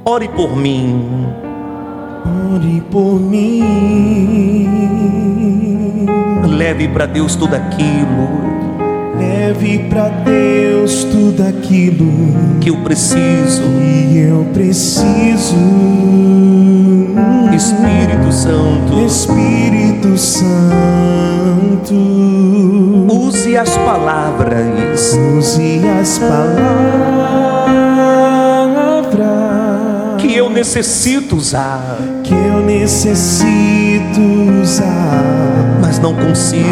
ore por mim. Ore por mim. Leve para Deus tudo aquilo Leve para Deus tudo aquilo que eu preciso. que eu preciso. Espírito Santo, Espírito Santo, use as palavras use as palavras que eu necessito usar, que eu necessito usar, mas não consigo.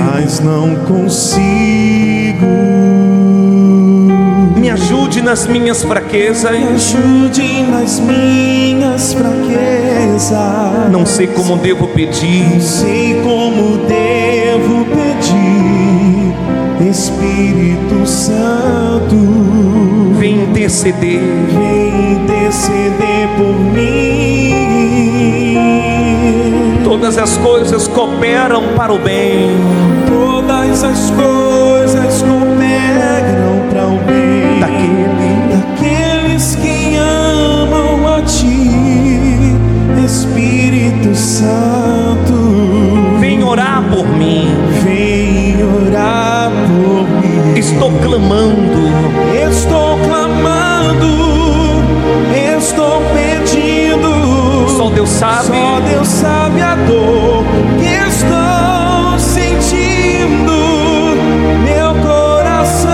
Me ajude nas minhas fraquezas. Me ajude nas minhas fraquezas. Não sei como devo pedir. Não sei como devo pedir. Espírito Santo, vem interceder. vem interceder por mim. Todas as coisas cooperam para o bem. Todas as coisas cooperam para o bem daqueles que amam a Ti, Espírito Santo. Vem orar por mim. Vem orar por mim. Estou clamando, estou pedindo. só Deus sabe. Só Deus sabe a dor que estou sentindo. Meu coração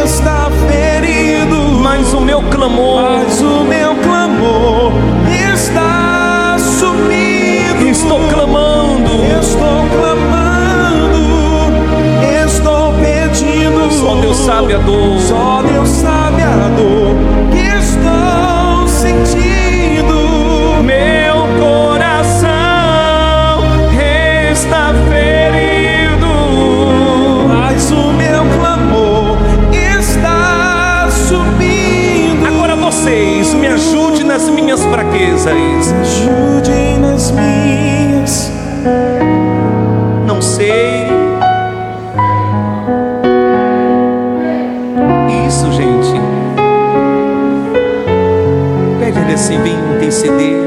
está ferido, Mas o meu clamor está sumindo. Estou clamando, estou pedindo. só Deus sabe a dor. Só Deus sabe a dor que estou sentindo. Meu coração está ferido, Mas o meu clamor está subindo. Agora vocês, me ajude nas minhas fraquezas. Ajude nas minhas. Não sei. Isso, gente. Pede ele assim, vem interceder.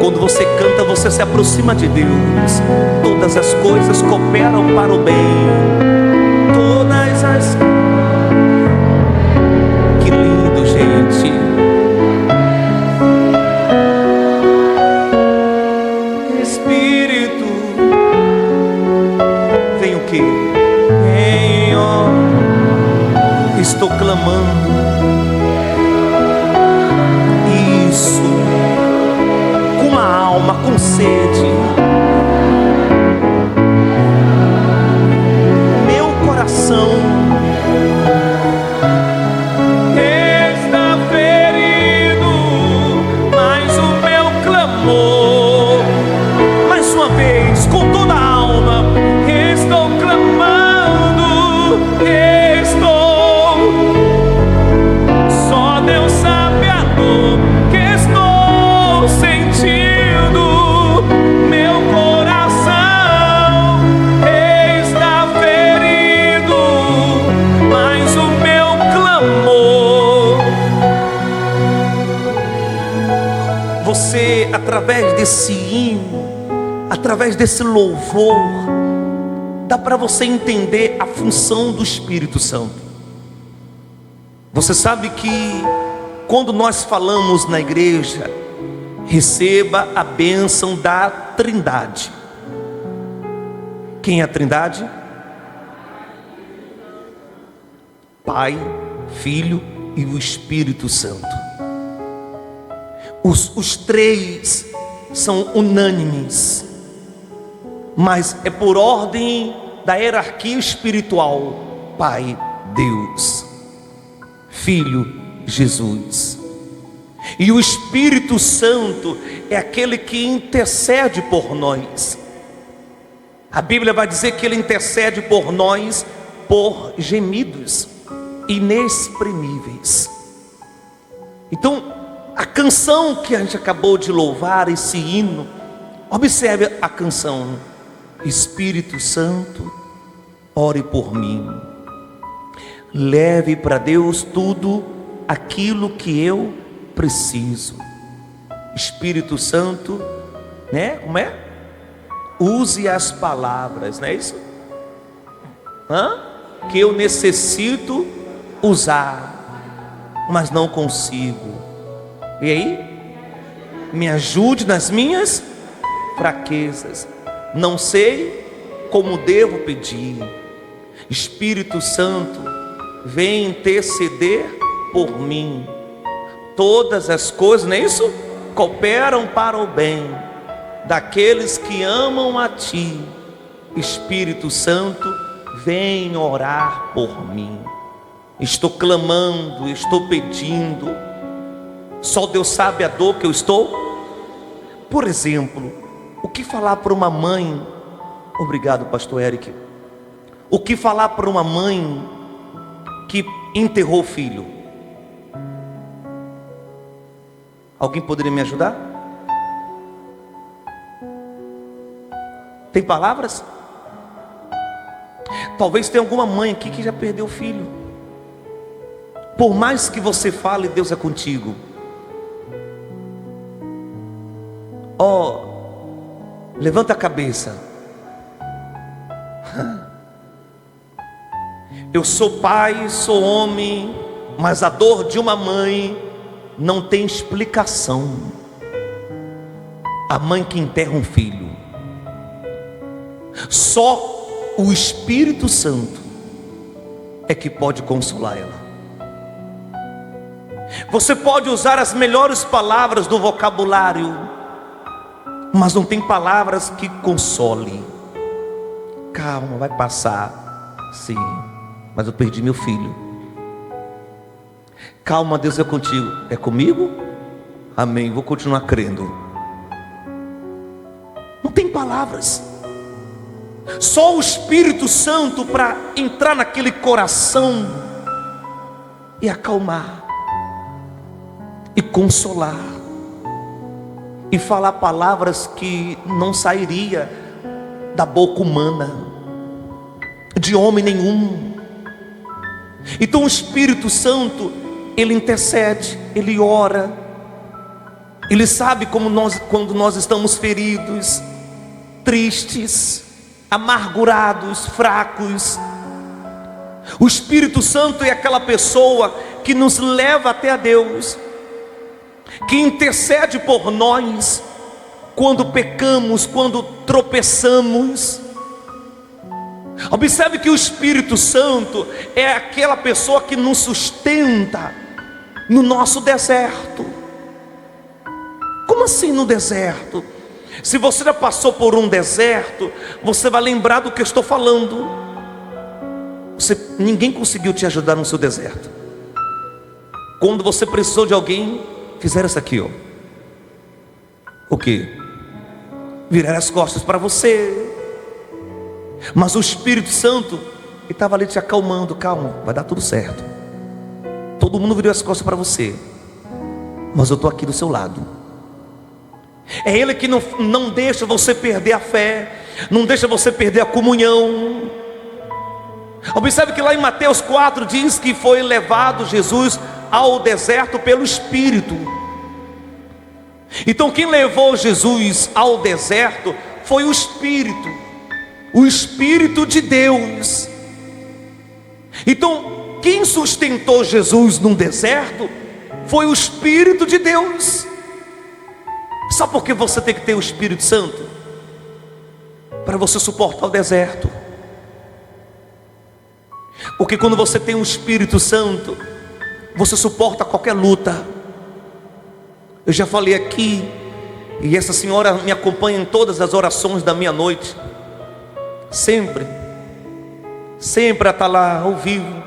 Quando você canta, você se aproxima de Deus. Todas as coisas cooperam para o bem. Todas as... Que lindo, gente. Espírito, vem o quê? Vem, ó. Estou clamando. Isso. Com a alma, com sede. Meu coração está ferido, mas o meu clamor, mais uma vez, com toda a alma, estou clamando, só Deus sabe a dor que estou sentindo. Meu coração está ferido, mas o meu clamor. Você, através desse hino, através desse louvor, dá para você entender a função do Espírito Santo. Você sabe que quando nós falamos na igreja, receba a bênção da Trindade. Quem é a Trindade? Pai, Filho e o Espírito Santo. Os três são unânimes, mas é por ordem da hierarquia espiritual: Pai, Deus; Filho, Jesus; e o Espírito Santo é aquele que intercede por nós. A Bíblia vai dizer que ele intercede por nós por gemidos inexprimíveis. Então, a canção que a gente acabou de louvar, esse hino, observe a canção: Espírito Santo, ore por mim. Leve para Deus tudo aquilo que eu preciso. Espírito Santo, né? Como é? Use as palavras, não é isso? Que eu necessito usar, mas não consigo. E aí? Me ajude nas minhas fraquezas. Não sei como devo pedir. Espírito Santo, vem interceder por mim. Todas as coisas, não é isso? Cooperam para o bem daqueles que amam a Ti. Espírito Santo, vem orar por mim. Estou clamando, estou pedindo. Só Deus sabe a dor que eu estou. Por exemplo, o que falar para uma mãe? Obrigado, pastor Eric. O que falar para uma mãe que enterrou o filho? Alguém poderia me ajudar? Tem palavras? Talvez tenha alguma mãe aqui que já perdeu o filho. Por mais que você fale, Deus é contigo. Levanta a cabeça. Eu sou pai, sou homem, mas a dor de uma mãe não tem explicação. A mãe que enterra um filho, só o Espírito Santo é que pode consolar ela. Você pode usar as melhores palavras do vocabulário, mas não tem palavras que console. Calma, vai passar. Sim, mas eu perdi meu filho. Calma, Deus é contigo. É comigo? Amém, vou continuar crendo. Não tem palavras. Só o Espírito Santo para entrar naquele coração e acalmar e consolar e falar palavras que não sairia da boca humana, de homem nenhum. Então o Espírito Santo, ele intercede, ele ora, ele sabe quando nós estamos feridos, tristes, amargurados, fracos. O Espírito Santo é aquela pessoa que nos leva até a Deus, que intercede por nós quando pecamos, quando tropeçamos. Observe que o Espírito Santo é aquela pessoa que nos sustenta no nosso deserto. Como assim no deserto? Se você já passou por um deserto, você vai lembrar do que eu estou falando. Ninguém conseguiu te ajudar no seu deserto. Quando você precisou de alguém, fizeram isso aqui, ó. O que? Viraram as costas para você. Mas o Espírito Santo, ele estava ali te acalmando. Calma, vai dar tudo certo. Todo mundo virou as costas para você, mas eu estou aqui do seu lado. É Ele que não deixa você perder a fé, não deixa você perder a comunhão. Observe que lá em Mateus 4 diz que foi levado Jesus ao deserto pelo Espírito. Então quem levou Jesus ao deserto foi o Espírito de Deus. Então quem sustentou Jesus no deserto foi o Espírito de Deus. Sabe por que você tem que ter o Espírito Santo? Para você suportar o deserto. Porque quando você tem o Espírito Santo, você suporta qualquer luta. Eu já falei aqui, e essa senhora me acompanha em todas as orações da minha noite. Sempre ela está lá ao vivo.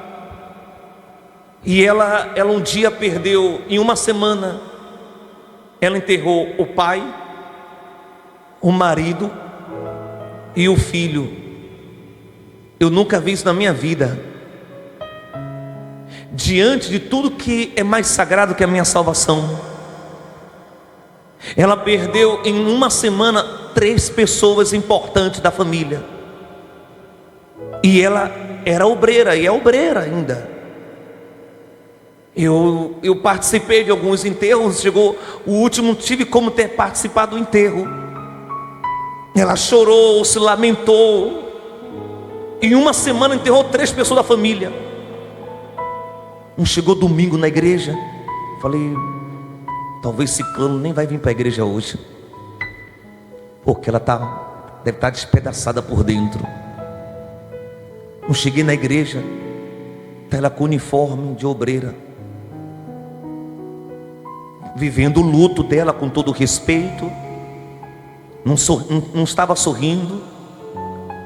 E ela um dia perdeu, em uma semana, ela enterrou o pai, o marido e o filho. Eu nunca vi isso na minha vida. Diante de tudo que é mais sagrado que a minha salvação, ela perdeu em uma semana 3 pessoas importantes da família. E ela era obreira, e é obreira ainda. Eu participei de alguns enterros. Chegou o último, não tive como ter participado do enterro. Ela chorou, se lamentou. Em uma semana enterrou 3 pessoas da família. Chegou domingo na igreja. Falei, talvez Ciclano nem vai vir para a igreja hoje, porque ela deve estar despedaçada por dentro. Não cheguei na igreja, está ela com uniforme de obreira, vivendo o luto dela com todo respeito. Não estava sorrindo,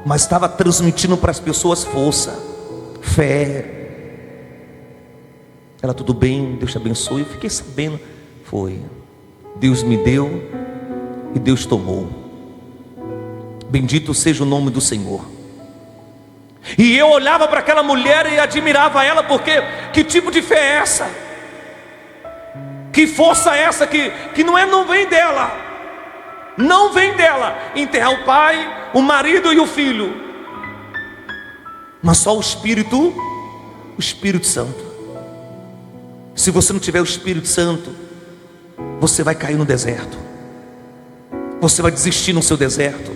mas estava transmitindo para as pessoas força, fé. Ela, tudo bem, Deus te abençoe. Eu fiquei sabendo, foi, Deus me deu e Deus tomou. Bendito seja o nome do Senhor. E eu olhava para aquela mulher e admirava ela, porque que tipo de fé é essa? Que força é essa que não vem dela? Não vem dela enterrar o pai, o marido e o filho, mas só o Espírito Santo. Se você não tiver o Espírito Santo, você vai cair no deserto. Você vai desistir no seu deserto.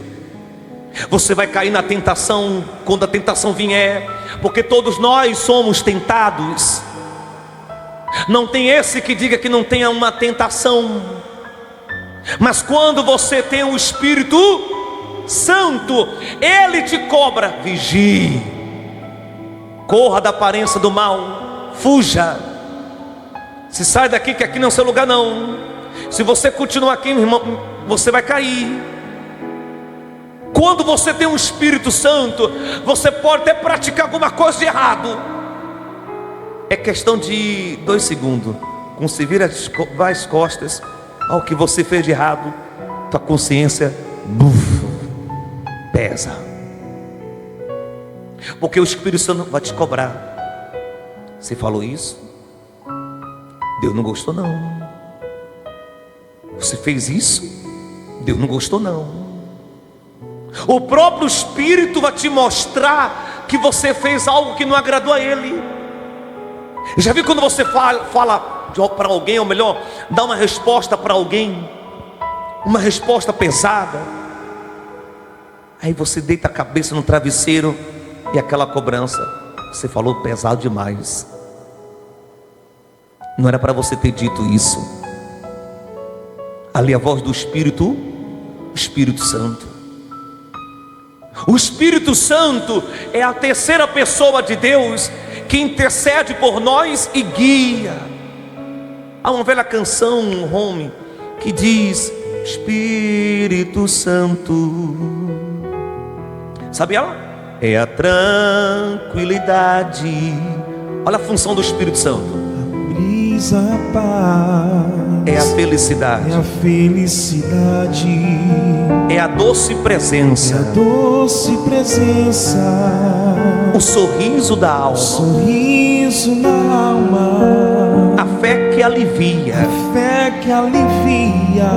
Você vai cair na tentação quando a tentação vier, porque todos nós somos tentados. Não tem esse que diga que não tenha uma tentação. Mas quando você tem o Espírito Santo, Ele te cobra. Vigie, corra da aparência do mal, fuja. Se sai daqui, que aqui não é o seu lugar não. Se você continuar aqui, meu irmão, você vai cair. Quando você tem um Espírito Santo, você pode até praticar alguma coisa de errado. É questão de 2 segundos. Quando você vira as costas ao que você fez de errado, tua consciência pesa. Porque o Espírito Santo vai te cobrar. Você falou isso? Deus não gostou não. Você fez isso? Deus não gostou não. O próprio Espírito vai te mostrar que você fez algo que não agradou a Ele. Já viu quando você fala para alguém, ou melhor, dá uma resposta para alguém, uma resposta pesada, aí você deita a cabeça no travesseiro e aquela cobrança, você falou pesado demais. Não era para você ter dito isso. Ali a voz do Espírito, o Espírito Santo. O Espírito Santo é a terceira pessoa de Deus que intercede por nós e guia. Há uma velha canção, um home, que diz: Espírito Santo. Sabe ela? É a tranquilidade. Olha a função do Espírito Santo. Brisa, paz, é a felicidade. É a felicidade. É a doce presença. É a doce presença. O sorriso da alma. O sorriso da alma. A fé que alivia. A fé que alivia.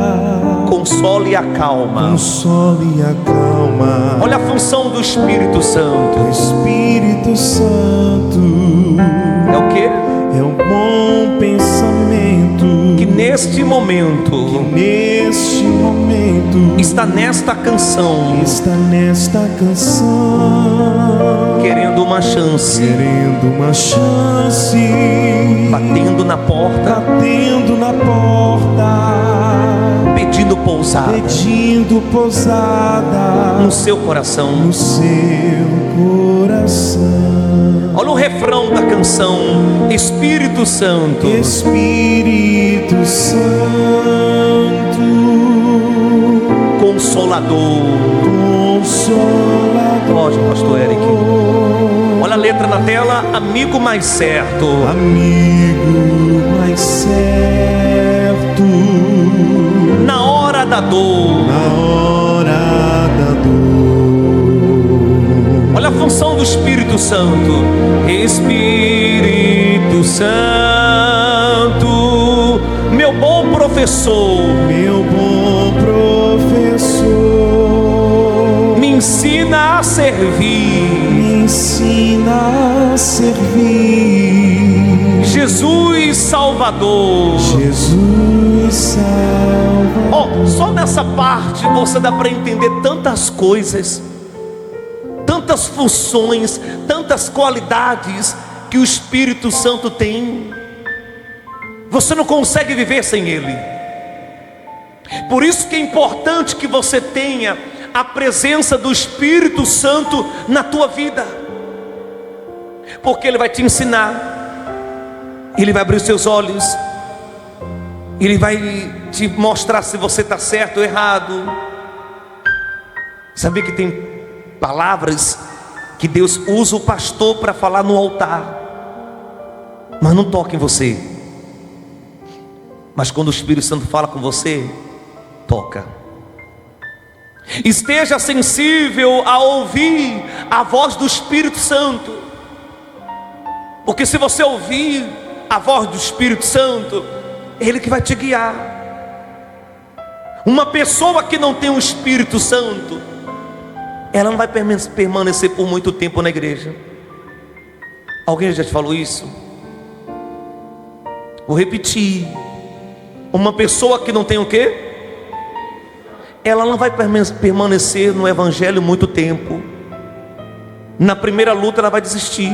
Consola e acalma. Consola e acalma. Olha a função do Espírito Santo. O Espírito Santo é o quê? É um bom pensamento que neste momento está nesta canção, querendo uma chance, batendo na porta, pedindo pousada no seu coração. Olha o refrão da canção: Espírito Santo, Espírito Santo, Consolador. Pode, pastor Eric. Olha a letra na tela: amigo mais certo. Amigo mais certo. Na hora da dor. Olha a função do Espírito Santo. Espírito Santo, meu bom professor. Me ensina a servir. Jesus Salvador. Jesus Salvador. Só nessa parte você dá para entender tantas coisas, tantas funções, tantas qualidades que o Espírito Santo tem. Você não consegue viver sem Ele. Por isso que é importante que você tenha a presença do Espírito Santo na tua vida, porque Ele vai te ensinar, Ele vai abrir os seus olhos, Ele vai te mostrar se você está certo ou errado. Sabia que tem palavras que Deus usa o pastor para falar no altar, mas não toca em você. Mas quando o Espírito Santo fala com você, toca. Esteja sensível a ouvir a voz do Espírito Santo, porque se você ouvir a voz do Espírito Santo, é Ele que vai te guiar. Uma pessoa que não tem o Espírito Santo, ela não vai permanecer por muito tempo na igreja. Alguém já te falou isso? Vou repetir. Uma pessoa que não tem o quê? Ela não vai permanecer no evangelho muito tempo. Na primeira luta ela vai desistir.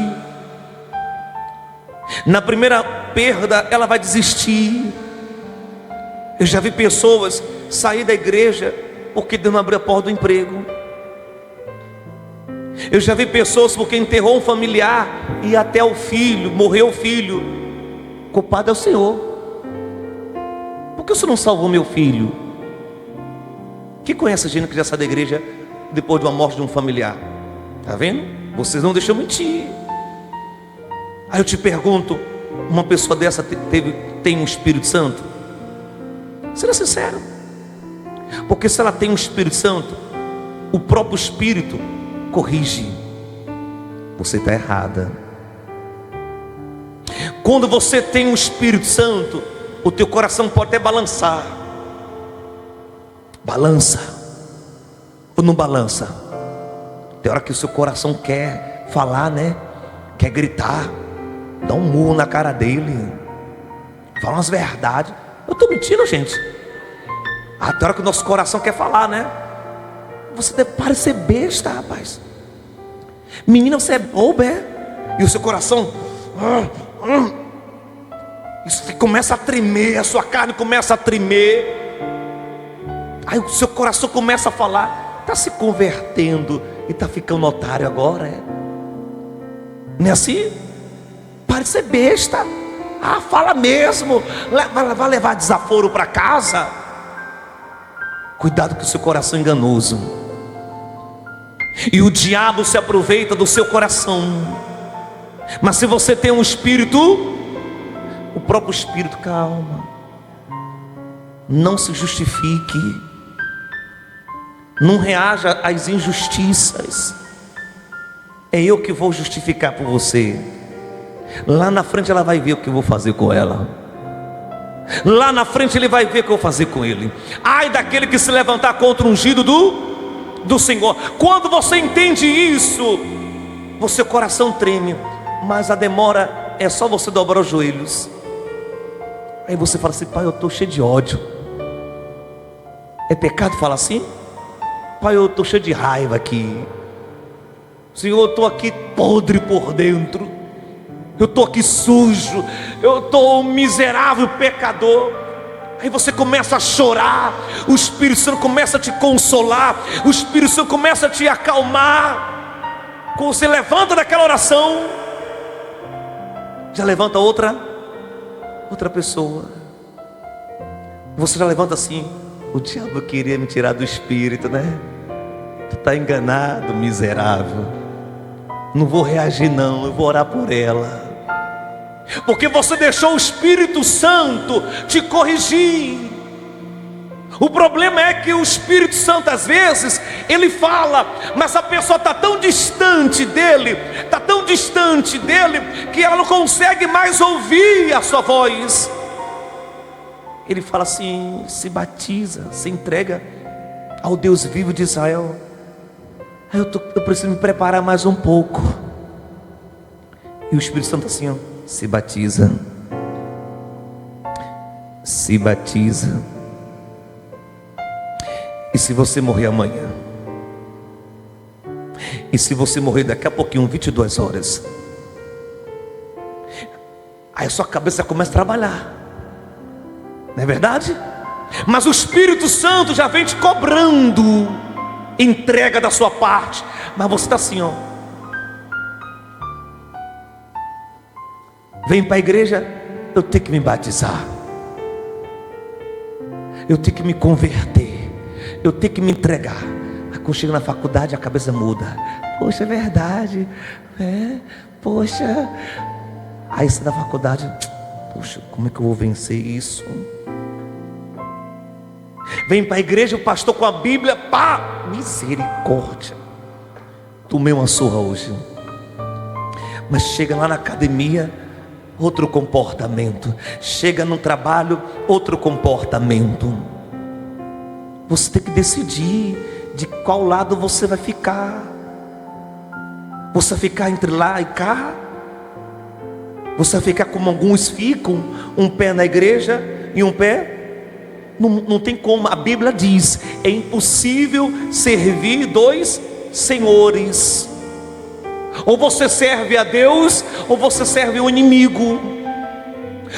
Na primeira perda ela vai desistir. Eu já vi pessoas sair da igreja porque Deus não abriu a porta do emprego. Eu já vi pessoas porque enterrou um familiar e até o filho, morreu o filho. O culpado é o Senhor. Por que o Senhor não salvou meu filho? Quem conhece a gente que já sai da igreja depois de uma morte de um familiar? Está vendo? Vocês não deixam mentir. Aí eu te pergunto, uma pessoa dessa tem um Espírito Santo? Seja sincero. Porque se ela tem um Espírito Santo, o próprio Espírito corrige. Você está errada. Quando você tem um Espírito Santo, o teu coração pode até balançar. Balança ou não balança? Tem hora que o seu coração quer falar, né? Quer gritar. Dá um murro na cara dele. Fala umas verdades. Eu estou mentindo, gente? Tem hora que o nosso coração quer falar, né? Você deve parecer besta, rapaz. Menina, você é boba, é? E o seu coração isso começa a tremer, a sua carne começa a tremer. Aí o seu coração começa a falar: está se convertendo e está ficando otário agora, é? Não é assim? Parece ser besta. Fala mesmo. Vai levar desaforo para casa. Cuidado com o seu coração enganoso. E o diabo se aproveita do seu coração. Mas se você tem um espírito, o próprio Espírito, calma. Não se justifique. Não reaja às injustiças. É eu que vou justificar por você. Lá na frente ela vai ver o que eu vou fazer com ela. Lá na frente ele vai ver o que eu vou fazer com ele. Ai daquele que se levantar contra o ungido do Senhor. Quando você entende isso, o seu coração treme. Mas a demora é só você dobrar os joelhos. Aí você fala assim: pai, eu estou cheio de ódio. É pecado falar assim? Pai, eu estou cheio de raiva aqui. Senhor, eu estou aqui podre por dentro. Eu estou aqui sujo. Eu estou um miserável pecador. Aí você começa a chorar. O Espírito Santo começa a te consolar. O Espírito Santo começa a te acalmar. Quando você levanta daquela oração, já levanta outra pessoa. Você já levanta assim: o diabo queria me tirar do Espírito, né? Tu está enganado, miserável. Não vou reagir não, eu vou orar por ela. Porque você deixou o Espírito Santo te corrigir. O problema é que o Espírito Santo às vezes ele fala, mas a pessoa está tão distante dele, que ela não consegue mais ouvir a sua voz. Ele fala assim: se batiza, se entrega ao Deus vivo de Israel. Eu preciso me preparar mais um pouco. E o Espírito Santo assim, ó: se batiza, se batiza. E se você morrer amanhã? E se você morrer daqui a pouquinho, 22 horas? Aí a sua cabeça começa a trabalhar, não é verdade? Mas o Espírito Santo já vem te cobrando entrega da sua parte. Mas você está assim, ó. Vem para a igreja, eu tenho que me batizar, eu tenho que me converter, eu tenho que me entregar. Aí quando chega na faculdade a cabeça muda. Poxa, é verdade, poxa. Aí você da faculdade, poxa, como é que eu vou vencer isso? Vem para a igreja, o pastor com a Bíblia, pá, misericórdia. Tomei uma surra hoje. Mas chega lá na academia, outro comportamento. Chega no trabalho, outro comportamento. Você tem que decidir de qual lado você vai ficar. Você vai ficar entre lá e cá? Você vai ficar como alguns ficam, um pé na igreja e um pé? Não tem como. A Bíblia diz: é impossível servir dois senhores. Ou você serve a Deus, ou você serve o inimigo.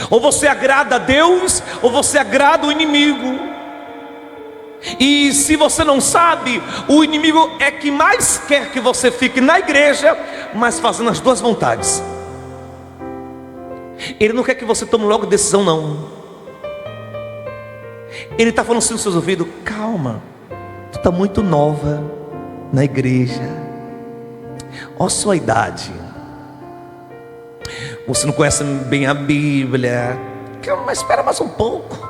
Ou você agrada a Deus, ou você agrada o inimigo. E se você não sabe, o inimigo é que mais quer que você fique na igreja, mas fazendo as duas vontades. Ele não quer que você tome logo decisão, não. Ele está falando assim nos seus ouvidos: calma, tu está muito nova na igreja, olha a sua idade, você não conhece bem a Bíblia, mas espera mais um pouco.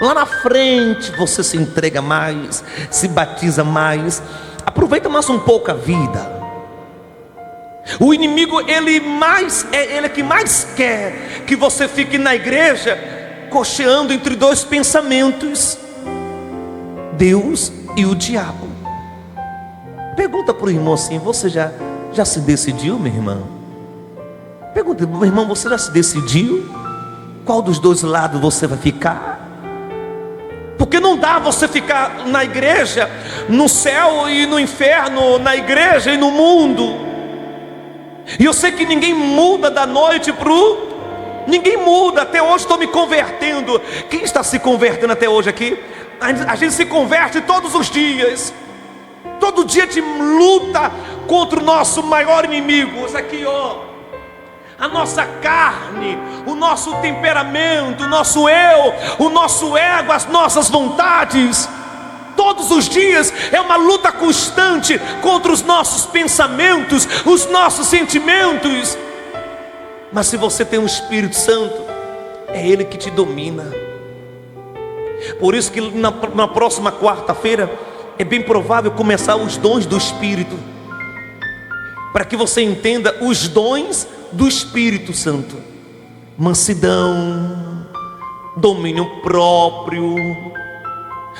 Lá na frente você se entrega mais, se batiza mais, aproveita mais um pouco a vida. O inimigo, ele é que mais quer que você fique na igreja cocheando entre dois pensamentos: Deus e o diabo. Pergunta para o irmão assim: você já se decidiu, minha irmã? Pergunta, meu irmão, você já se decidiu? Qual dos dois lados você vai ficar? Porque não dá você ficar na igreja, no céu e no inferno, na igreja e no mundo. E eu sei que ninguém muda da noite ninguém muda. Até hoje estou me convertendo. Quem está se convertendo até hoje aqui? A gente se converte todos os dias. Todo dia de luta contra o nosso maior inimigo. Isso aqui, ó. A nossa carne, o nosso temperamento, o nosso eu, o nosso ego, as nossas vontades. Todos os dias é uma luta constante contra os nossos pensamentos, os nossos sentimentos. Mas se você tem um Espírito Santo, é Ele que te domina. Por isso que na próxima quarta-feira é bem provável começar os dons do Espírito, para que você entenda os dons do Espírito Santo: mansidão, domínio próprio.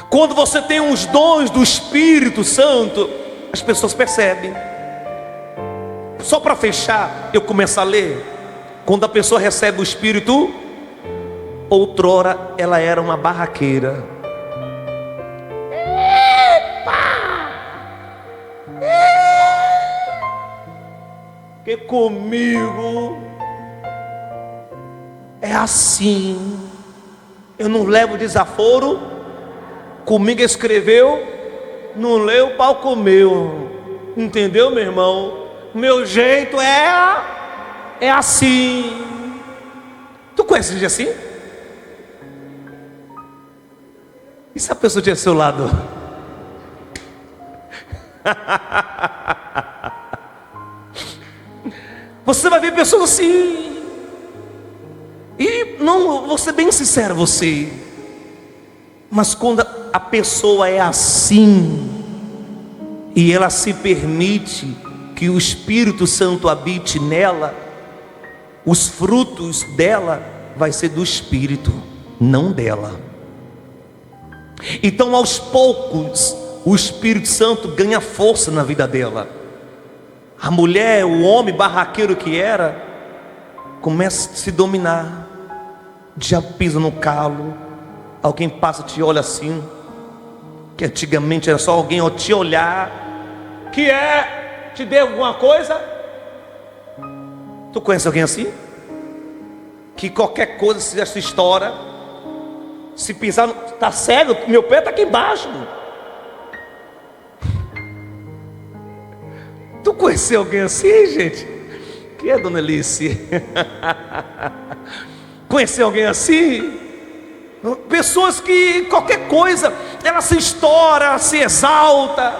Quando você tem os dons do Espírito Santo, as pessoas percebem. Só para fechar, eu começo a ler. Quando a pessoa recebe o Espírito, outrora ela era uma barraqueira. Que comigo é assim. Eu não levo desaforo. Comigo escreveu, não leu, o pau comeu. Entendeu, meu irmão? Meu jeito é assim. Tu conhece gente assim? E se a pessoa estiver ao seu lado? Você vai ver pessoas assim. E não, vou ser bem sincero, você. Mas quando a pessoa é assim, e ela se permite que o Espírito Santo habite nela, os frutos dela vai ser do Espírito, não dela. Então aos poucos o Espírito Santo ganha força na vida dela. A mulher, o homem barraqueiro que era, começa a se dominar. já pisa no calo. Alguém passa, te olha assim, que antigamente era só alguém te olhar, que é, te deu alguma coisa. Tu conhece alguém assim? Que qualquer coisa se já se estoura, se pisar, tá cego, meu pé tá aqui embaixo. Tu conheceu alguém assim, gente? Que é, dona Elice? Conheceu alguém assim? Pessoas que qualquer coisa, ela se estoura, se exalta,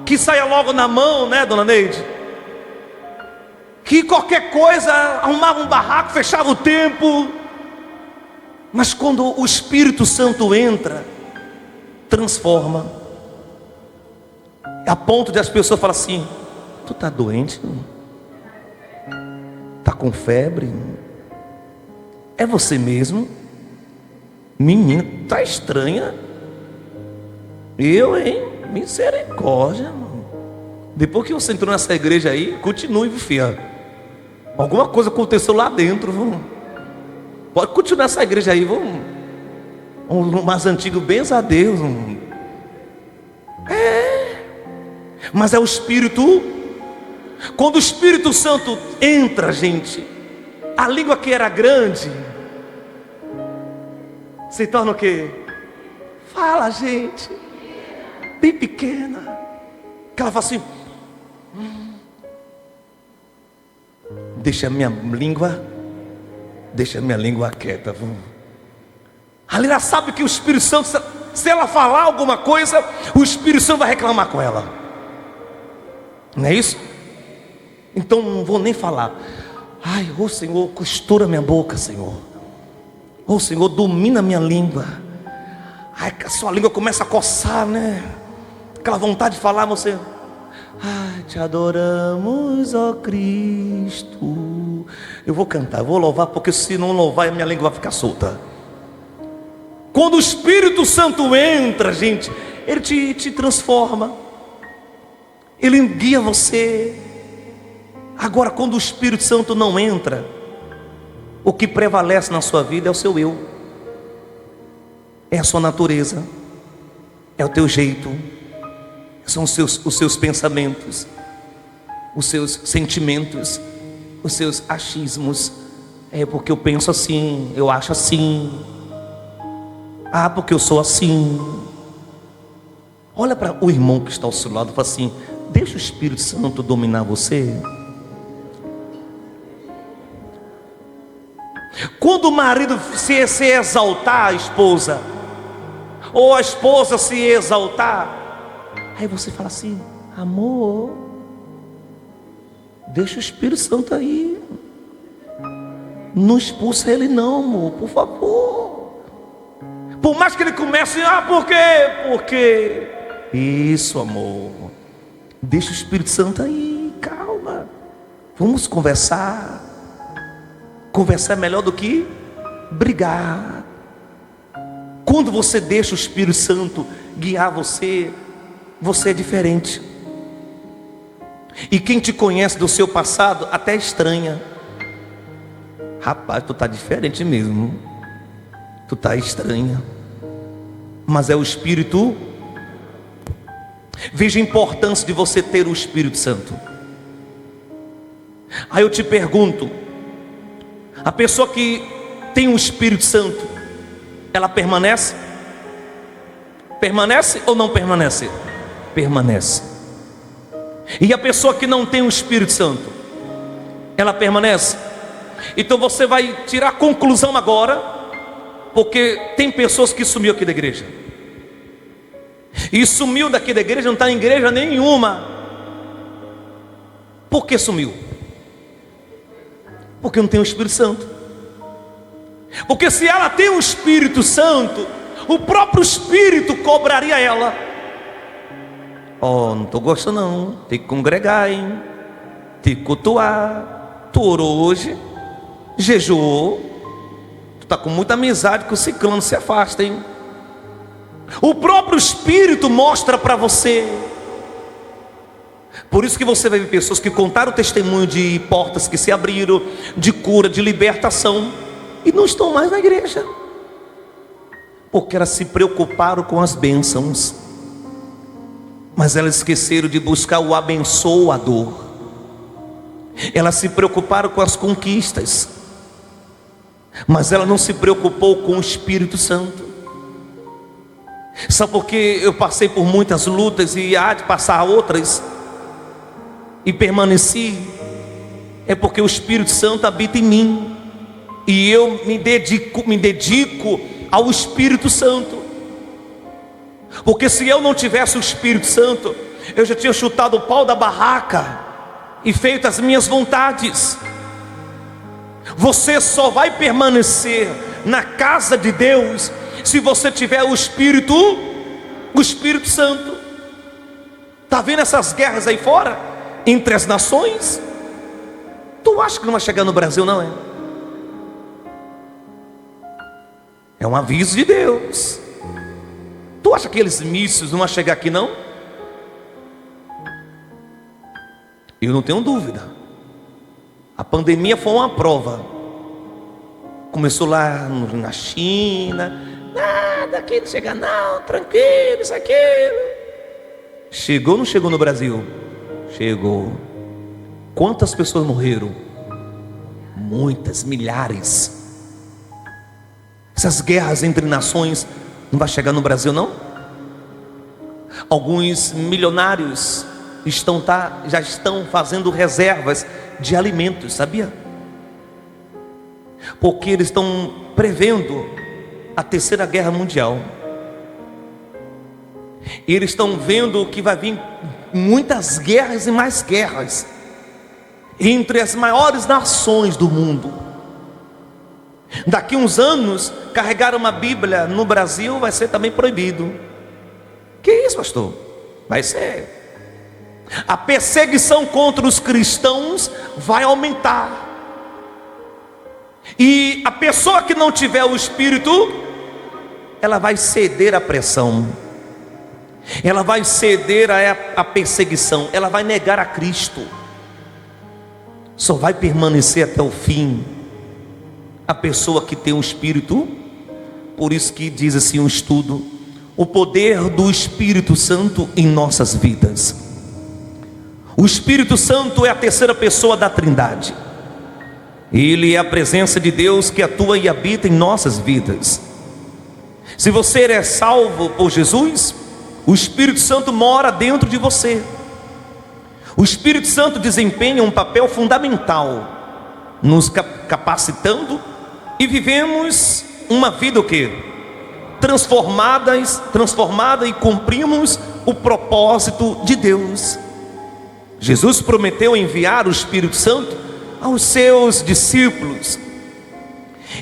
que saia logo na mão, né, dona Neide? Que qualquer coisa, arrumava um barraco, fechava o tempo. Mas quando o Espírito Santo entra, transforma, a ponto de as pessoas falarem assim: tu tá doente? Tá com febre? É você mesmo? Menina, tá estranha. Eu, hein? Misericórdia. Depois que você entrou nessa igreja aí, continue, filha. Alguma coisa aconteceu lá dentro, viu? Pode continuar nessa igreja aí, vamos. Um mais antigo, benza a Deus. Mas é o Espírito. Quando o Espírito Santo entra, gente, a língua que era grande se torna o quê? Fala, gente, bem pequena. Que ela fala assim: deixa a minha língua quieta. Ali ela sabe que o Espírito Santo, se ela falar alguma coisa, o Espírito Santo vai reclamar com ela. Não é isso? Então não vou nem falar. Ai, ô Senhor, costura minha boca, Senhor. Ô Senhor, domina minha língua. Ai, a sua língua começa a coçar, né? Aquela vontade de falar, você: ai, te adoramos, ó Cristo. Eu vou cantar, eu vou louvar, porque se não louvar, a minha língua vai ficar solta. Quando o Espírito Santo entra, gente, ele te transforma, ele guia você. Agora, quando o Espírito Santo não entra, o que prevalece na sua vida é o seu eu, é a sua natureza, é o teu jeito, são os seus pensamentos, os seus sentimentos, os seus achismos. É porque eu penso assim, eu acho assim, porque eu sou assim. Olha para o irmão que está ao seu lado e fala assim: deixa o Espírito Santo dominar você. Quando o marido se exaltar a esposa, ou a esposa se exaltar, aí você fala assim: amor, deixa o Espírito Santo aí, não expulsa ele não, amor, por favor. Por mais que ele comece: por quê? Porque isso, amor, deixa o Espírito Santo aí, calma, vamos conversar. Conversar é melhor do que brigar. Quando você deixa o Espírito Santo guiar você, você é diferente. E quem te conhece do seu passado até estranha: rapaz, tu tá diferente mesmo, tu tá estranha. Mas é o Espírito. Veja a importância de você ter o Espírito Santo. Aí eu te pergunto: a pessoa que tem o Espírito Santo, ela permanece? Permanece ou não permanece? Permanece. E a pessoa que não tem o Espírito Santo, ela permanece? Então você vai tirar a conclusão agora, porque tem pessoas que sumiu aqui da igreja, e sumiu daqui da igreja, não está em igreja nenhuma. Por que sumiu? Porque não tem o Espírito Santo. Porque se ela tem o Espírito Santo, o próprio Espírito cobraria ela: não estou gostando não, tem que congregar, hein? Tem que cultuar. Tu orou hoje, jejuou, tu está com muita amizade com o ciclano, se afasta, hein? O próprio Espírito mostra para você. Por isso que você vai ver pessoas que contaram o testemunho de portas que se abriram, de cura, de libertação. e não estão mais na igreja, porque elas se preocuparam com as bênçãos, mas elas esqueceram de buscar o abençoador. Elas se preocuparam com as conquistas, mas ela não se preocupou com o Espírito Santo. Sabe por que eu passei por muitas lutas e há de passar outras e permaneci? É porque o Espírito Santo habita em mim, e eu me dedico ao Espírito Santo. Porque se eu não tivesse o Espírito Santo, eu já tinha chutado o pau da barraca e feito as minhas vontades. Você só vai permanecer na casa de Deus se você tiver o Espírito Santo. Está vendo essas guerras aí fora, entre as nações? Tu acha que não vai chegar no Brasil, não é? É um aviso de Deus. Tu acha que aqueles mísseis não vão chegar aqui, não? Eu não tenho dúvida. A pandemia foi uma prova. Começou lá na China. Nada aqui não chega não, tranquilo, isso, aquilo. Chegou ou não chegou no Brasil? Chegou. Quantas pessoas morreram? Muitas, milhares. Essas guerras entre nações não vai chegar no Brasil, não? Alguns milionários já estão fazendo reservas de alimentos, sabia? Porque eles estão prevendo a terceira guerra mundial. Eles estão vendo que vai vir muitas guerras e mais guerras entre as maiores nações do mundo. Daqui uns anos, carregar uma Bíblia no Brasil vai ser também proibido. Que isso, pastor? Vai ser. A perseguição contra os cristãos vai aumentar. E a pessoa que não tiver o Espírito, ela vai ceder à pressão, ela vai ceder à perseguição, ela vai negar a Cristo. Só vai permanecer até o fim a pessoa que tem o Espírito. Por isso que diz assim um estudo: o poder do Espírito Santo em nossas vidas. O Espírito Santo é a terceira pessoa da Trindade. Ele é a presença de Deus que atua e habita em nossas vidas. Se você é salvo por Jesus, o Espírito Santo mora dentro de você. O Espírito Santo desempenha um papel fundamental, nos capacitando, e vivemos uma vida o quê? Transformada, e cumprimos o propósito de Deus. Jesus prometeu enviar o Espírito Santo aos seus discípulos,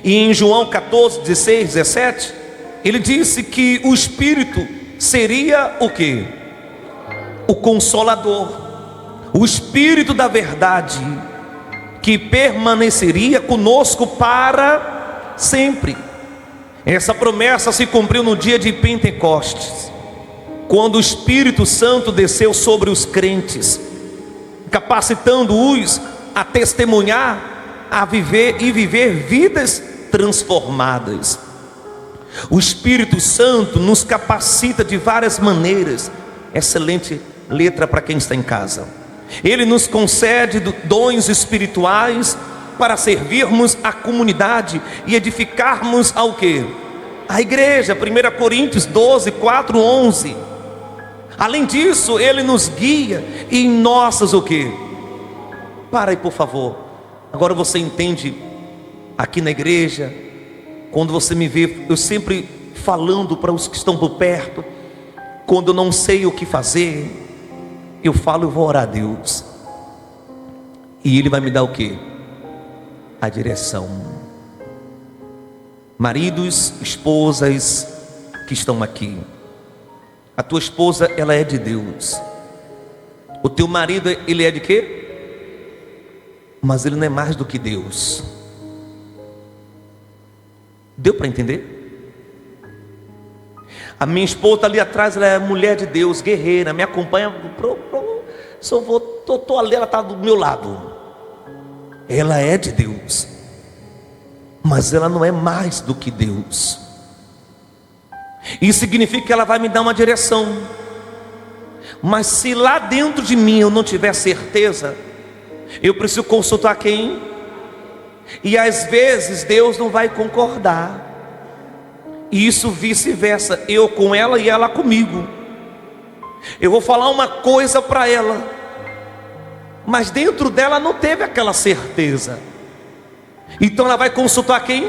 e em João 14, 16, 17, ele disse que o Espírito seria o quê? O Consolador, o Espírito da verdade, que permaneceria conosco para sempre. Essa promessa se cumpriu no dia de Pentecostes, quando o Espírito Santo desceu sobre os crentes, capacitando-os a testemunhar, a viver vidas transformadas. O Espírito Santo nos capacita de várias maneiras. Excelente letra para quem está em casa. Ele nos concede dons espirituais para servirmos a comunidade e edificarmos ao quê? A igreja. 1 Coríntios 12, 4, 11. Além disso, ele nos guia em nossas o quê? Para aí, por favor. Agora você entende, aqui na igreja, quando você me vê, eu sempre falando para os que estão por perto. Quando eu não sei o que fazer, eu falo, eu vou orar a Deus, e Ele vai me dar o quê? A direção. Maridos, esposas que estão aqui, a tua esposa, ela é de Deus. O teu marido, ele é de quê? Mas ele não é mais do que Deus. Deu para entender? A minha esposa ali atrás, ela é mulher de Deus, guerreira, me acompanha. Se eu vou, tô ali, ela está do meu lado. Ela é de Deus. mas ela não é mais do que Deus. Isso significa que ela vai me dar uma direção, mas se lá dentro de mim eu não tiver certeza, eu preciso consultar quem? E às vezes Deus não vai concordar, e isso vice-versa, eu com ela e ela comigo. Eu vou falar uma coisa para ela, mas dentro dela não teve aquela certeza. Então ela vai consultar quem?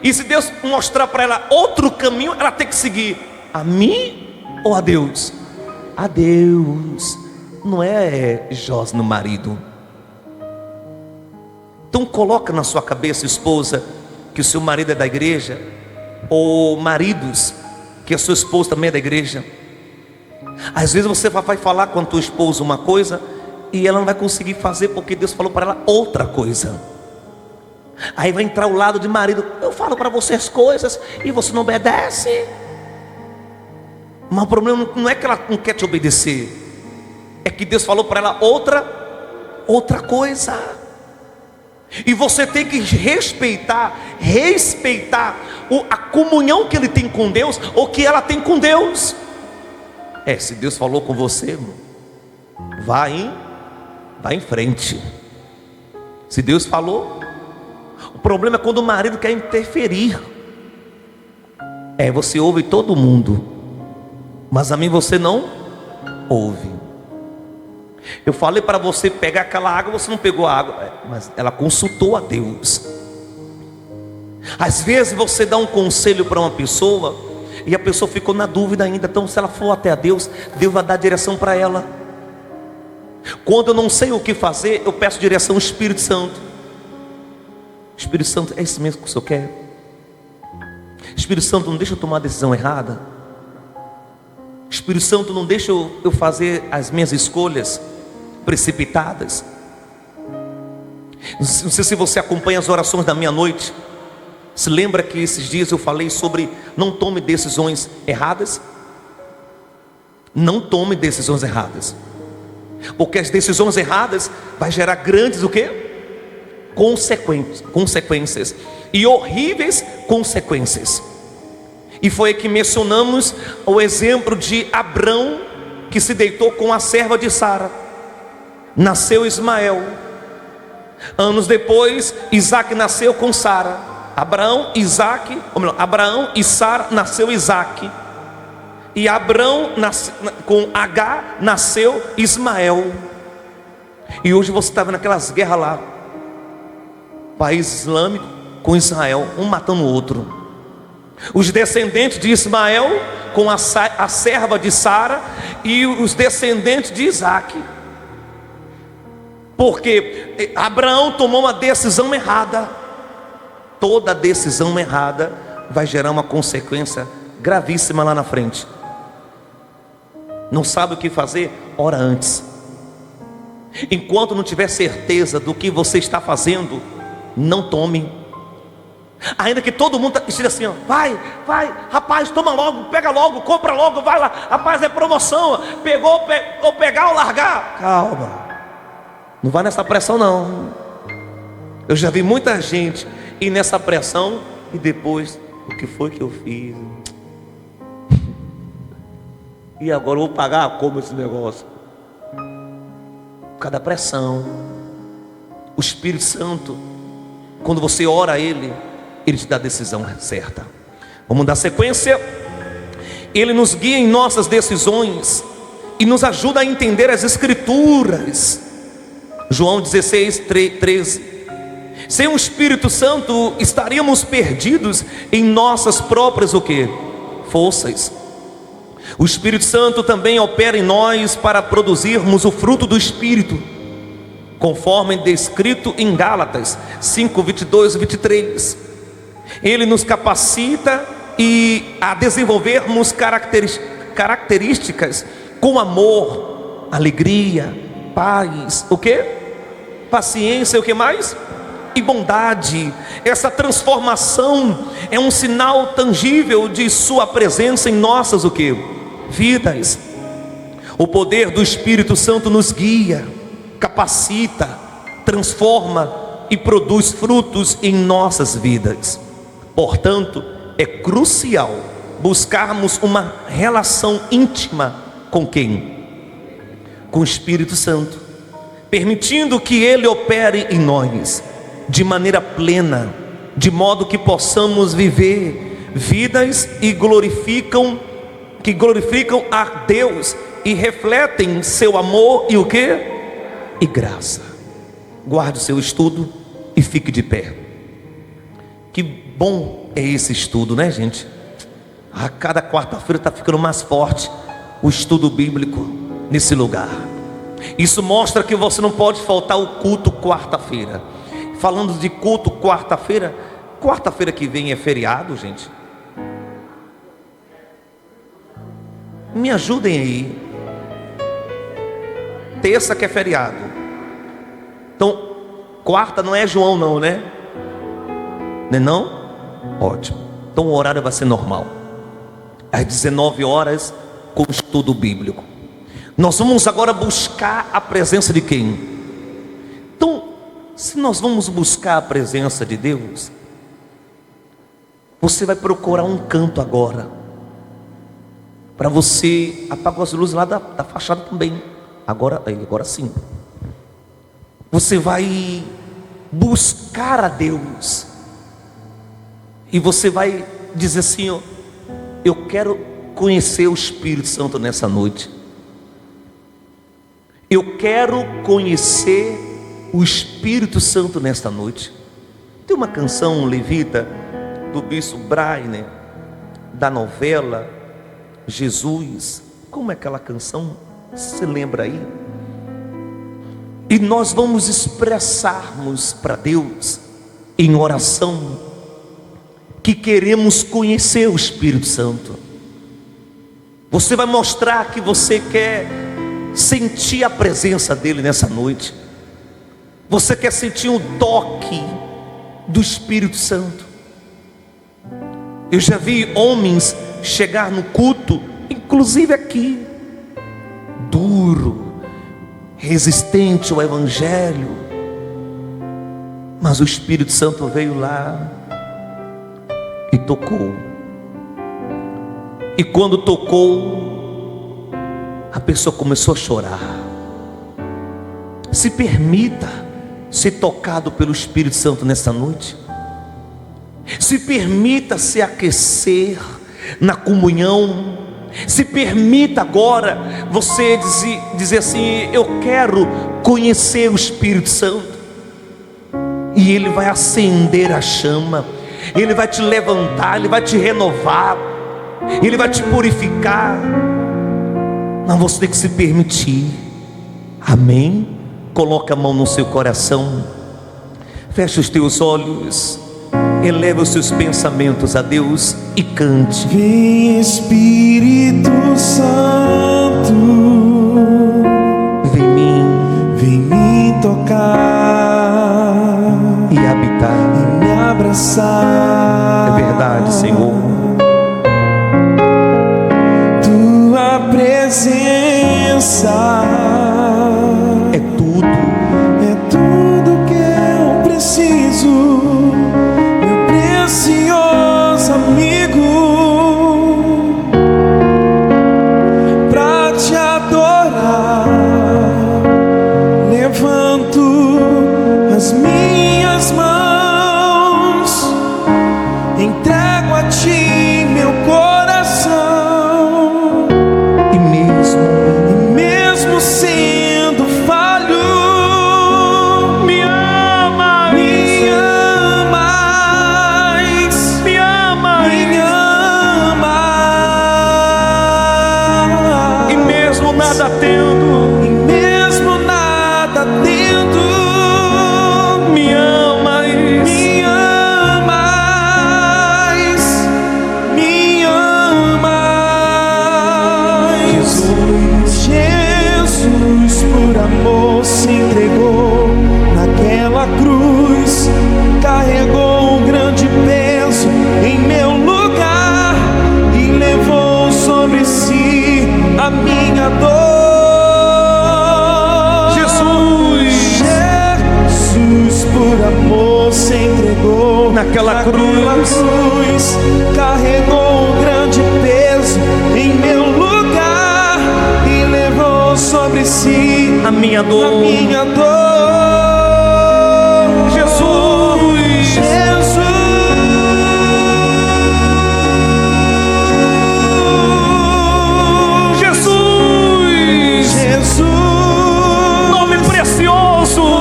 E se Deus mostrar para ela outro caminho, ela tem que seguir a mim ou a Deus? A Deus, não é Jó no marido. Então coloca na sua cabeça, esposa, que o seu marido é da igreja, ou maridos, que a sua esposa também é da igreja. Às vezes você vai falar com a tua esposa uma coisa e ela não vai conseguir fazer porque Deus falou para ela outra coisa. Aí vai entrar o lado de marido: eu falo para você as coisas e você não obedece. Mas o problema não é que ela não quer te obedecer, é que Deus falou para ela outra coisa. E você tem que respeitar a comunhão que ele tem com Deus, ou que ela tem com Deus. Se Deus falou com você, vai em frente. Se Deus falou. O problema é quando o marido quer interferir. Você ouve todo mundo, mas a mim você não ouve. Eu falei para você pegar aquela água, você não pegou a água, mas ela consultou a Deus. Às vezes você dá um conselho para uma pessoa e a pessoa ficou na dúvida ainda. Então se ela for até a Deus, Deus vai dar direção para ela. Quando eu não sei o que fazer, eu peço direção ao Espírito Santo. Espírito Santo, é isso mesmo que o Senhor quer? Espírito Santo, não deixa eu tomar a decisão errada. Espírito Santo, não deixa eu fazer as minhas escolhas precipitadas. Não sei se você acompanha as orações da meia-noite. Se lembra que esses dias eu falei sobre não tome decisões erradas? Não tome decisões erradas, porque as decisões erradas vai gerar grandes o quê? Consequências, e horríveis consequências. E foi que mencionamos o exemplo de Abrão, que se deitou com a serva de Sara. Nasceu Ismael. Anos depois, Isaac nasceu com Sara. Abraão e Sara nasceu Isaac. E Abrão com Agar nasceu Ismael. E hoje você está vendo aquelas guerras lá, país islâmico com Israel, um matando o outro. Os descendentes de Ismael com a serva de Sara, e os descendentes de Isaac. Porque Abraão tomou uma decisão errada. Toda decisão errada vai gerar uma consequência gravíssima lá na frente. Não sabe o que fazer? Ora antes. Enquanto não tiver certeza do que você está fazendo, não tome. Ainda que todo mundo esteja assim, ó, vai, rapaz, toma logo, pega logo, compra logo, vai lá, rapaz, é promoção, pegou, ou pegar ou largar. Calma, não vai nessa pressão não. Eu já vi muita gente ir nessa pressão e depois, o que foi que eu fiz? E agora eu vou pagar como esse negócio? Por causa da pressão. O Espírito Santo, quando você ora a Ele, Ele te dá a decisão certa. Vamos dar sequência. Ele nos guia em nossas decisões e nos ajuda a entender as Escrituras. João 16, 13. Sem o Espírito Santo estaríamos perdidos em nossas próprias o quê? Forças. O Espírito Santo também opera em nós para produzirmos o fruto do Espírito, conforme descrito em Gálatas 5, 22 e 23. Ele nos capacita a desenvolvermos características com amor, alegria, paz, o que? Paciência, o que mais? E bondade. Essa transformação é um sinal tangível de sua presença em nossas o que? Vidas. O poder do Espírito Santo nos guia, capacita, transforma e produz frutos em nossas vidas. Portanto, é crucial buscarmos uma relação íntima com quem? Com o Espírito Santo, permitindo que Ele opere em nós de maneira plena, de modo que possamos viver vidas que glorificam a Deus e refletem seu amor e o quê? E graça. Guarde o seu estudo e fique de pé. Que bom é esse estudo, né, gente? A cada quarta-feira está ficando mais forte o estudo bíblico nesse lugar. Isso mostra que você não pode faltar o culto quarta-feira. Falando de culto quarta-feira que vem é feriado, gente. Me ajudem aí. Terça que é feriado. Então, quarta não é João não, né? Não é não? Ótimo. Então o horário vai ser normal. Às 19 horas, com o estudo bíblico. Nós vamos agora buscar a presença de quem? Então, se nós vamos buscar a presença de Deus, você vai procurar um canto agora, para você apagar as luzes lá da fachada também. Agora sim. Você vai buscar a Deus, e você vai dizer assim: ó, eu quero conhecer o Espírito Santo nessa noite. Eu quero conhecer o Espírito Santo nesta noite. Tem uma canção levita do bispo Brainer, da novela Jesus. Como é aquela canção? Você lembra aí? E nós vamos expressarmos para Deus em oração que queremos conhecer o Espírito Santo. Você vai mostrar que você quer sentir a presença dele nessa noite. Você quer sentir o toque do Espírito Santo. Eu já vi homens chegar no culto, inclusive aqui, duro, resistente ao Evangelho, mas o Espírito Santo veio lá e tocou. E quando tocou, a pessoa começou a chorar. Se permita ser tocado pelo Espírito Santo nessa noite. Se permita se aquecer na comunhão. Se permita agora você dizer assim: eu quero conhecer o Espírito Santo. E Ele vai acender a chama, Ele vai te levantar, Ele vai te renovar, Ele vai te purificar. Mas você tem que se permitir. Amém? Coloque a mão no seu coração, feche os teus olhos, eleva os seus pensamentos a Deus e cante. Vem Espírito Santo, vem me tocar e habitar, e me abraçar. É verdade, Senhor. Tua presença É tudo que eu preciso, meu precioso amigo, pra te adorar. Levanto as minhas mãos, entrego a ti meu coração, E mesmo sendo falho, me amas, me amas, me amas, me amas. E mesmo nada tendo, E mesmo nada tendo, me amas. me amas. cruz, carregou um grande peso em meu lugar e levou sobre si a minha dor. Jesus, nome precioso,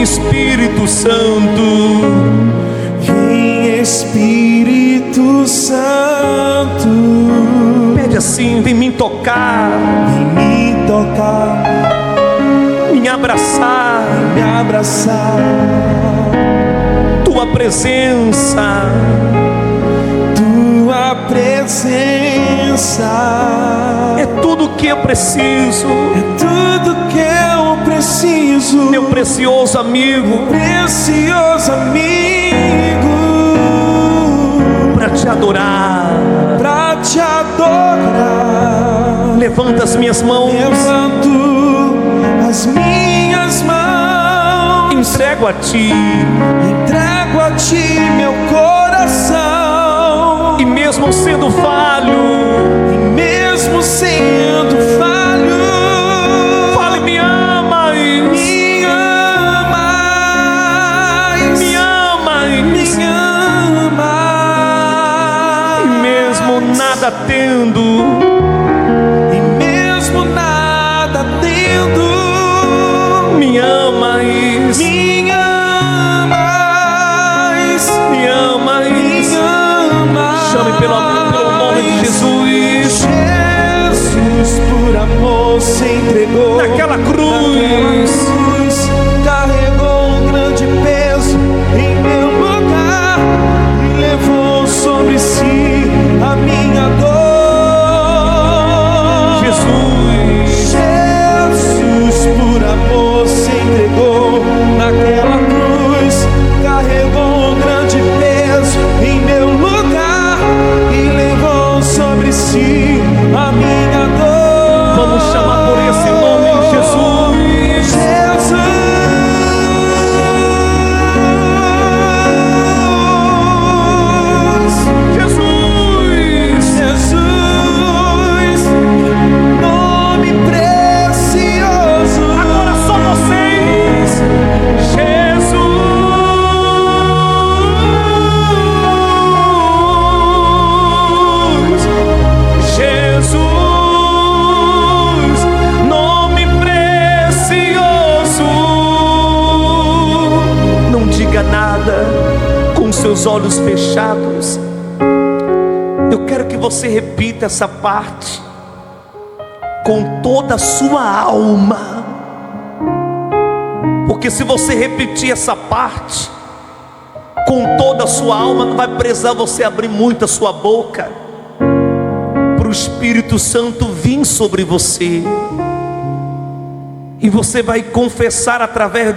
Espírito Santo, vem Espírito Santo. Pede assim: vem me tocar, me abraçar, tua presença, é tudo que eu preciso, meu precioso amigo, para te adorar. Levanta as minhas mãos, entrego a ti meu coração. E mesmo sendo falho, fale, me amas, e mesmo nada tendo, me amas, chame pelo nome de Jesus. Por amor se entregou naquela cruz, carregou um grande peso em meu lugar e levou sobre si a minha dor. Jesus, por amor se entregou naquela cruz, carregou um grande peso em meu lugar e levou sobre si a minha dor. Vamos chamar por esse nome, Jesus. Nome precioso. Agora só vocês. Jesus, nome precioso. Não diga nada com seus olhos fechados. Eu quero que você repita essa parte com toda a sua alma, porque se você repetir essa parte com toda a sua alma, não vai precisar você abrir muito a sua boca para o Espírito Santo vir sobre você, e você vai confessar através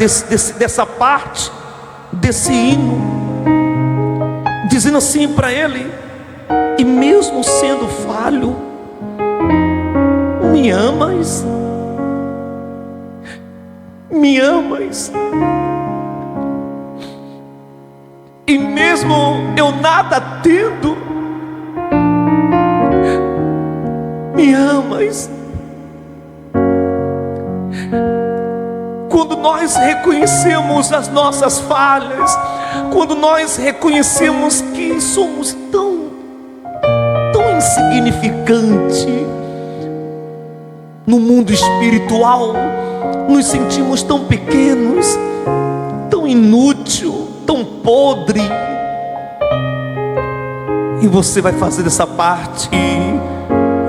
dessa parte, desse hino, dizendo assim para Ele: e mesmo sendo falho, me amas, me amas, e mesmo eu nada tendo, me amas. Quando nós reconhecemos as nossas falhas, quando nós reconhecemos que somos tão insignificante no mundo espiritual, nos sentimos tão pequenos, tão inútil, tão podre. E você vai fazer dessa parte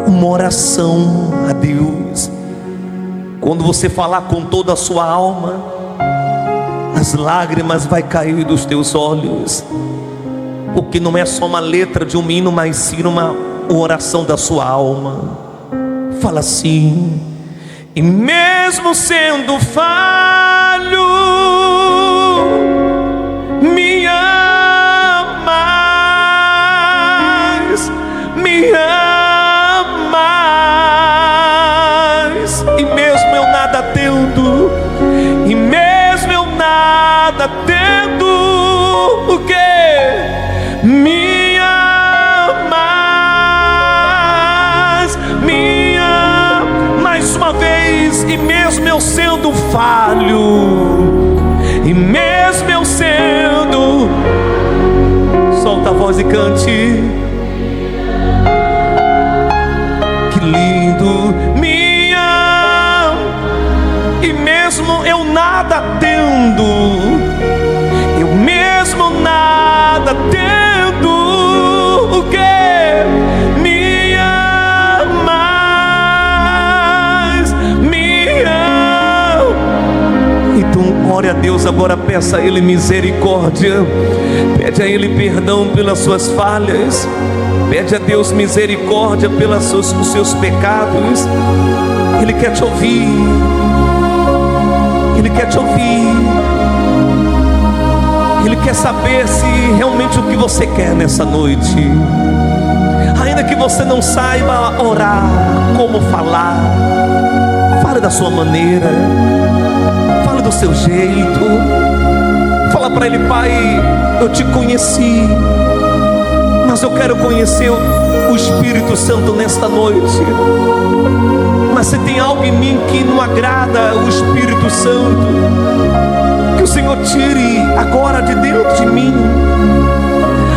uma oração a Deus. Quando você falar com toda a sua alma, as lágrimas vai cair dos teus olhos, porque não é só uma letra de um hino, mas sim uma oração da sua alma. Fala assim: E mesmo sendo falho, me amas, me amas. E mesmo eu nada tendo, e mesmo eu nada tendo, o quê? Me amas, mais uma vez. E mesmo eu sendo falho, e mesmo eu sendo, solta a voz e cante. Que lindo, me ama. E mesmo eu nada tendo, eu mesmo nada tendo, o que? Me amas, me amas. Então ore a Deus agora, peça a Ele misericórdia, pede a Ele perdão pelas suas falhas, pede a Deus misericórdia pelos seus pecados. Ele quer te ouvir, Ele quer te ouvir, Ele quer saber se realmente o que você quer nessa noite. Ainda que você não saiba orar, como falar, fale da sua maneira, fale do seu jeito. Fala para Ele: Pai, eu te conheci, mas eu quero conhecer o Espírito Santo nesta noite. Mas se tem algo em mim que não agrada o Espírito Santo, que o Senhor tire agora de dentro de mim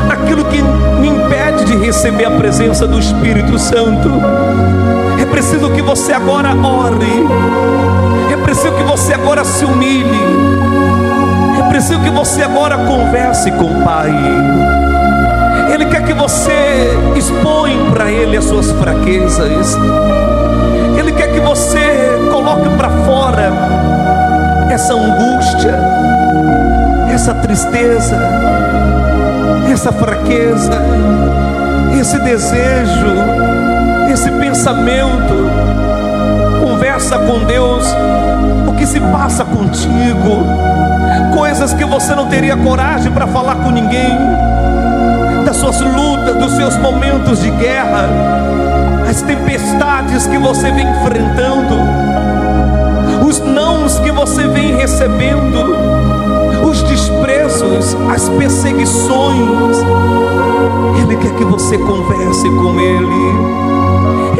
aquilo que me impede de receber a presença do Espírito Santo. É preciso que você agora ore, é preciso que você agora se humilhe, é preciso que você agora converse com o Pai. Ele quer que você expõe para Ele as suas fraquezas. Ele quer que você coloque para fora essa angústia, essa tristeza, essa fraqueza, esse desejo, esse pensamento. Conversa com Deus o que se passa contigo, coisas que você não teria coragem para falar com ninguém, das suas lutas, dos seus momentos de guerra, as tempestades que você vem enfrentando, os nãos que você vem recebendo, os desprezos, as perseguições. Ele quer que você converse com Ele,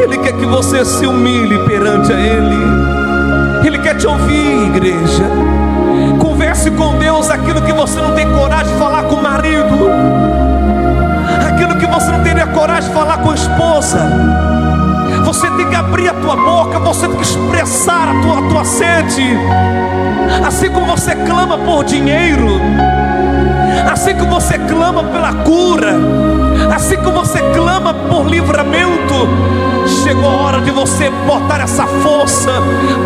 Ele quer que você se humilhe perante a Ele. Ele quer te ouvir, igreja. Converse com Deus aquilo que você não tem coragem de falar com o marido, aquilo que você não teria coragem de falar com a esposa. Você tem que abrir a tua boca, você tem que expressar a tua sede. Assim como você clama por dinheiro, assim como você clama pela cura, assim como você clama por livramento, chegou a hora de você botar essa força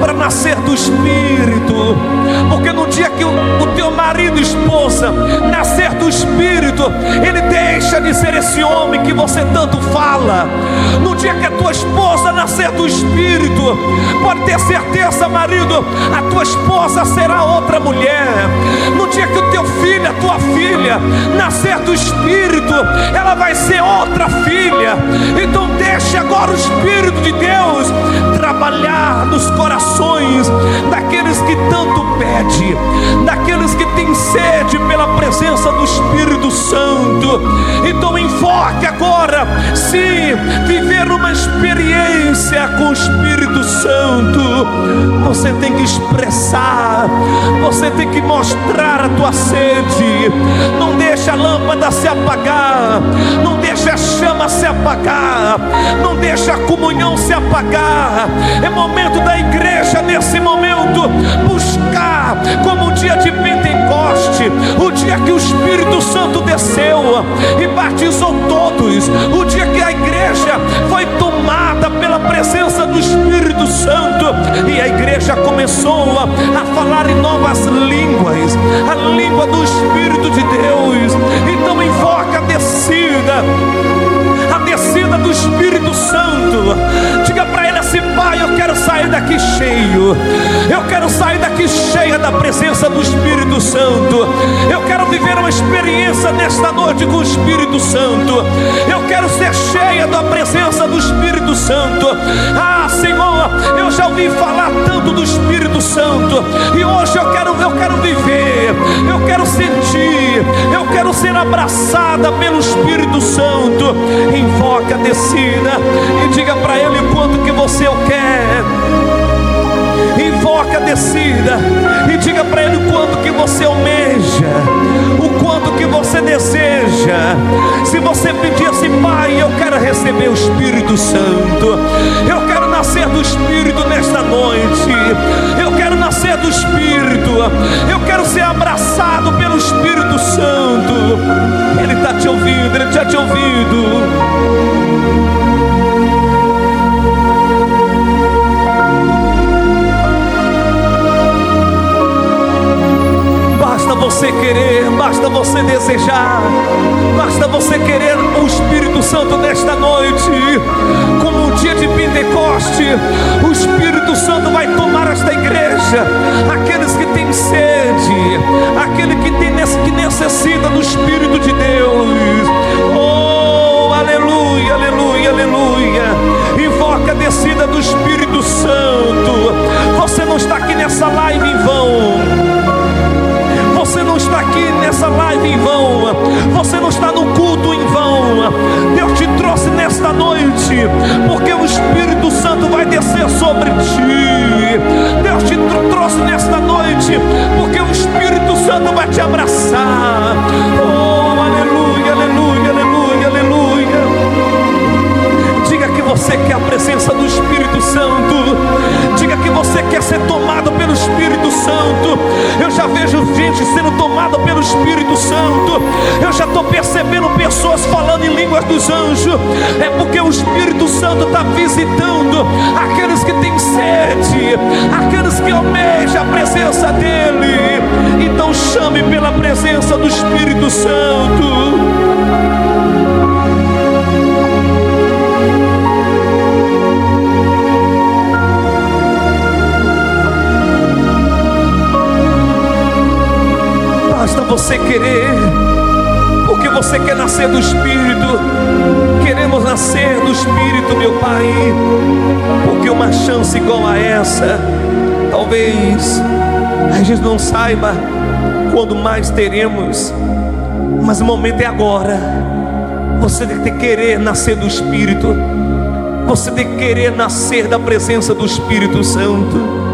para nascer do Espírito. Porque no dia que o teu marido e esposa nascer do Espírito, ele deixa de ser esse homem que você tanto fala. No dia que a tua esposa nascer do Espírito, pode ter certeza, marido, a tua esposa será outra mulher. No dia que o teu filho, a tua filha nascer do Espírito, ela vai ser outra filha. Então deixa agora o Espírito de Deus trabalhar nos corações daqueles que tanto pedem, daqueles que têm sede pela presença do Espírito Santo. Então enfoque agora, sim, viver uma experiência com o Espírito Santo. Você tem que expressar, você tem que mostrar a tua sede. Não deixa a lâmpada se apagar, não deixa a chama se apagar, não deixa a comunhão se apagar. É momento da igreja, nesse momento, buscar, como o dia de Pentecoste, o dia que o Espírito Santo desceu e batizou todos, o dia que a igreja foi tomada pela presença do Espírito Santo e a igreja começou a falar em novas línguas, a língua do Espírito de Deus. Então invoca a descida do Espírito Santo. Diga para Ele assim: Pai, eu quero sair sair daqui cheio. Eu quero sair daqui cheia da presença do Espírito Santo. Eu quero viver uma experiência nesta noite com o Espírito Santo. Eu quero ser cheia da presença do Espírito Santo. Ah, Senhor, eu já ouvi falar tanto do Espírito Santo, e hoje eu quero viver, eu quero sentir, eu quero ser abraçada pelo Espírito Santo. Invoca a descida e diga para Ele o quanto que você o quer. Invoca a descida e diga para Ele o quanto que você almeja, o quanto que você deseja. Se você pedir assim: Pai, eu quero receber o Espírito Santo, eu quero nascer do Espírito nesta noite, eu quero nascer do Espírito, eu quero ser abraçado pelo Espírito Santo. Ele está te ouvindo, Ele está te ouvindo. Basta você querer, basta você desejar, basta você querer o Espírito Santo nesta noite. Como o dia de Pentecoste, o Espírito Santo vai tomar esta igreja. Aqueles que têm sede, aquele que necessita do Espírito de Deus. Oh, aleluia, aleluia, aleluia. Invoca a descida do Espírito Santo. Você não está aqui nessa live em vão. Você não está aqui nessa live em vão. Você não está no culto em vão. Deus te trouxe nesta noite porque o Espírito Santo vai descer sobre ti. Deus te trouxe nesta noite porque o Espírito Santo vai te abraçar. Oh, aleluia, aleluia, aleluia, aleluia. Diga que você quer a presença do Espírito Santo. Diga que você quer ser tomado pelo Espírito Santo. Eu já vejo gente sendo tomada pelo Espírito Santo. Eu já estou percebendo pessoas falando em línguas dos anjos. É porque o Espírito Santo está visitando aqueles que têm sede, aqueles que almejam a presença dEle. Então chame pela presença do Espírito Santo. Basta você querer, porque você quer nascer do Espírito. Queremos nascer do Espírito, meu Pai, porque uma chance igual a essa, talvez a gente não saiba quando mais teremos, mas o momento é agora. Você tem que querer nascer do Espírito. Você tem que querer nascer da presença do Espírito Santo.